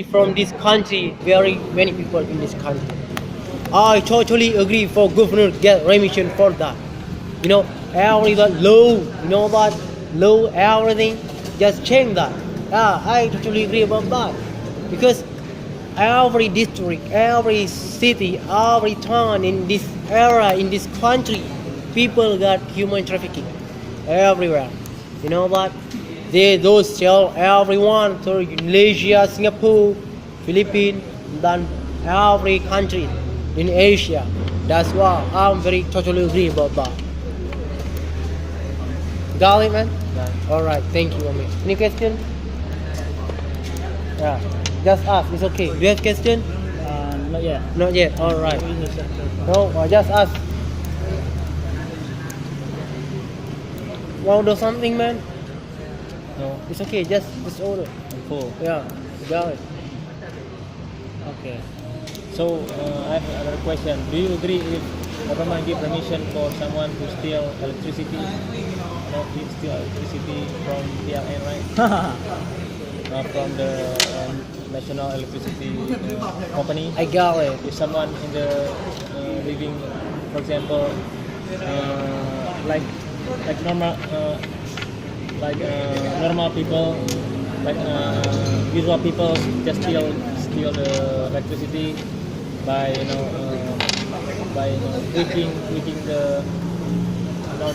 from this country, very many people in this country. I totally agree for governor get remission for that. Everyone low, that low everything, just change that. I totally agree about that because every district, every city, every town in this era, in this country, people got human trafficking everywhere. What? Those tell everyone to Malaysia, Singapore, Philippines, then every country in Asia. That's why I'm very totally agree about that. Got it, man? Yeah. Alright, thank you, Ami. Any question? Yeah, just ask. It's okay. Do you have question? Not yet. Not yet. Alright. No, just ask. Want to do something, man? No. It's okay. Just order. Full. Yeah, you got it. Okay. So I have another question. Do you agree if government give permission for someone to steal electricity? He steal electricity from PLN, right? From the national electricity company. I got it. If someone in the living, for example, like normal, normal people, like usual people, just steal the electricity by tweaking the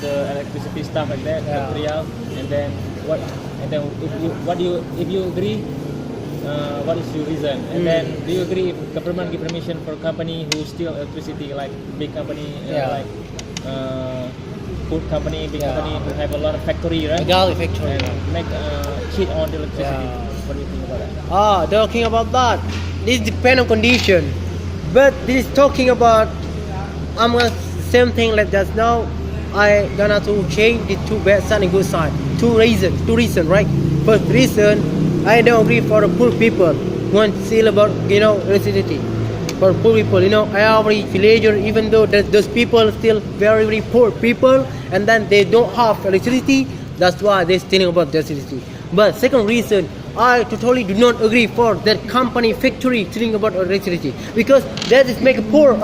the electricity stuff like that, material, and then if you agree, what is your reason? And then do you agree if government give permission for company who steal electricity, like big company, like food company, big company who have a lot of factory, right? Got it, factory. And make cheat on the electricity. What do you think about that? Talking about that. This depends on condition, but this is talking about same thing like just now. I gonna to change the two bad side and good side. Two reasons, right? First reason, I don't agree for the poor people who want to steal about electricity. For poor people, every villager, even though those people still very very poor people, and then they don't have electricity, that's why they're stealing about electricity. But second reason, I totally do not agree for that company factory stealing about electricity because that is making poor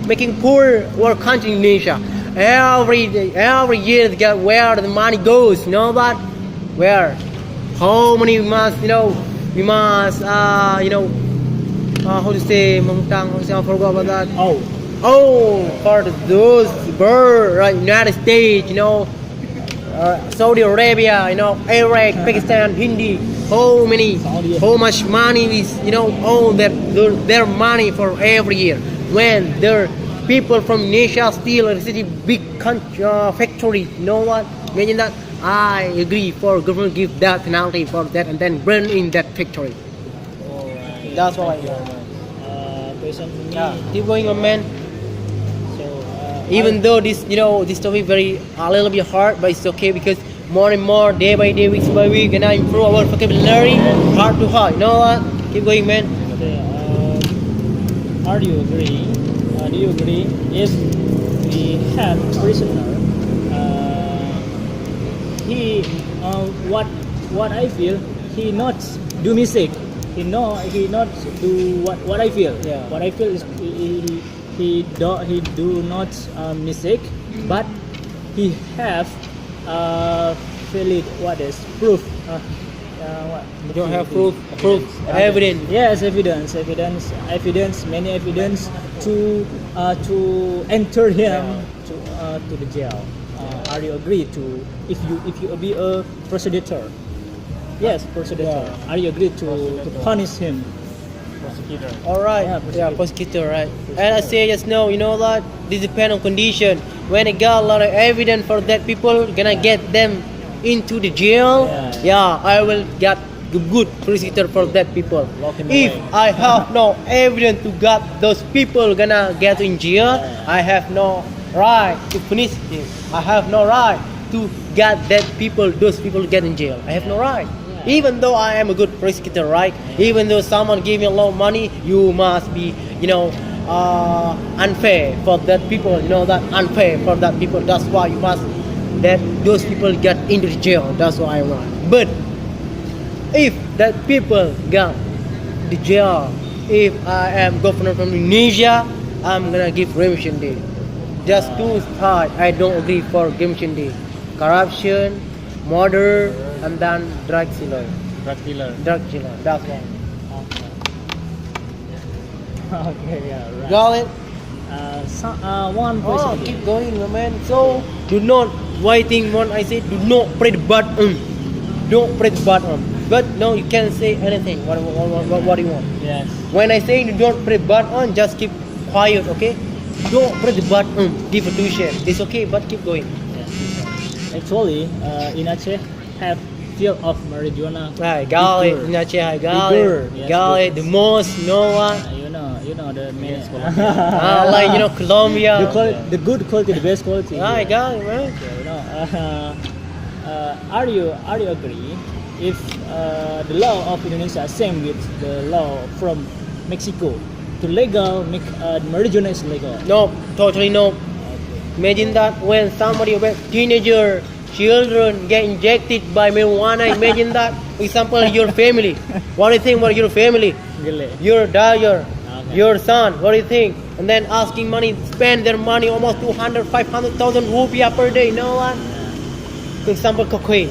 making poor our country in Indonesia. Every year they get where the money goes, that? Where? How many we must, we must, how to say, I forgot about that. For those bird, right? United States, Saudi Arabia, Iraq, Pakistan, Hindi. How much money is, all their money for every year when their people from Indonesia steal electricity big factory. What? Imagine that. I agree for government give that penalty for that and then burn in that factory. Alright. That's what I want. Question to me. Keep going on, man. So even though this topic very a little bit hard, but it's okay because more and more, day by day, week by week, gonna improve our vocabulary, heart to heart. What? Keep going, man. Okay. Do you agree if we have prisoner? He what I feel, he not do mistake. He not do what I feel. Yeah. What I feel is he do not mistake, but he have valid proof. What? You don't have proof, evidence. Yes, evidence, many evidence to enter him to the jail. Are you agree to if you be a prosecutor? Yes, prosecutor. Yeah. Are you agree to punish him? Prosecutor. Alright. Yeah, Prosecutor, right. And I say just now, that this depends on condition. When I got a lot of evidence for that people, gonna get them into the jail. I will get good prosecutor for that people. If I have no evidence to get those people gonna get in jail, I have no right to punish him. I have no right to get those people get in jail. I have no right. Even though I am a good prosecutor, right? Even though someone gave me a lot of money, you must be, unfair for that people. That unfair for that people. That's why you must let those people get into the jail. That's what I want. But if that people got the jail. If I am governor from Indonesia, I'm gonna give remission day. Just two types I don't agree for remission day: corruption, murder, and then drug dealer. Drug dealer. Drug dealer. That's one. Okay, yeah, right. Got it? One Oh, question. keep going, my man. So do not waiting when I say do not press the button. Don't press the button. But no, you can say anything. What do you want? Yes. When I say you don't press the button, just keep quiet, okay? Don't press the button. Give a tuition. It's okay, but keep going. Yes. Actually, in Aceh have field of marijuana. Right, got it. Bigger. In Aceh, I got Bigger. it. Yes, Got it. bigger. The most, no one. You know the main Like Colombia. the good quality, the best quality. I got it, man. Are you agree if the law of Indonesia same with the law from Mexico to legal make marijuana is legal? No, totally no. Imagine that when somebody, teenager, children get injected by marijuana. Imagine that. For example, your family. What do you think about your family? Gile. Your daughter, Okay. your son. What do you think? And then asking money, spend their money almost 200, 500,000 rupiah per day. No one. For example, cocaine.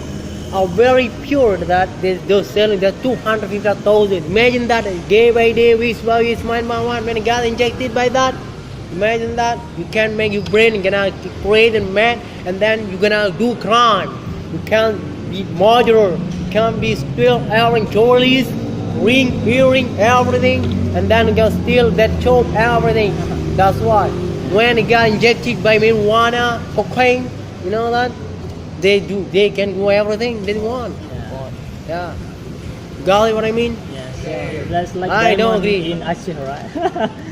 Are very pure that they're selling that 250,000. Imagine that day by day, week by week, month by month, when you got injected by that. Imagine that you can make your brain gonna create and mad, and then you're gonna do crime. You can't be murderer. You can't be steal everything, jewelry, ring, earring, everything, and then you can steal that shop, everything. That's why when you got injected by marijuana, cocaine, you know that they can do everything they want. Yeah. Got it? What I mean? Yes. That's like I don't diamond agree. in Aceh, right?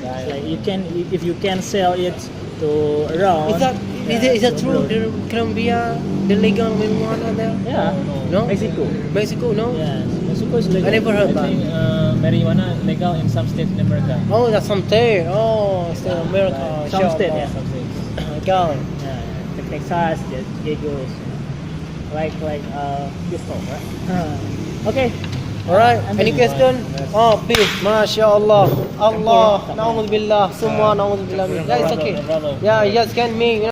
It's like you can if you can sell it to around. Is that true? The Colombia, the legal marijuana there? Yeah. No? Mexico. Mexico, no? Yes. Mexico is legal. I never heard that. I think marijuana legal in some states in America. Oh, that's something. Oh, it's in America. Some Sure. states, yeah, some states. Got it. Yeah, the Texas, the Giggles, like pistol, right? Okay. Alright, And any then- question? Oh, please. Masya Allah. Allah. Na'udzubillah. Semua na'udzubillah. Yeah, it's okay. No problem. Yeah, you just can me.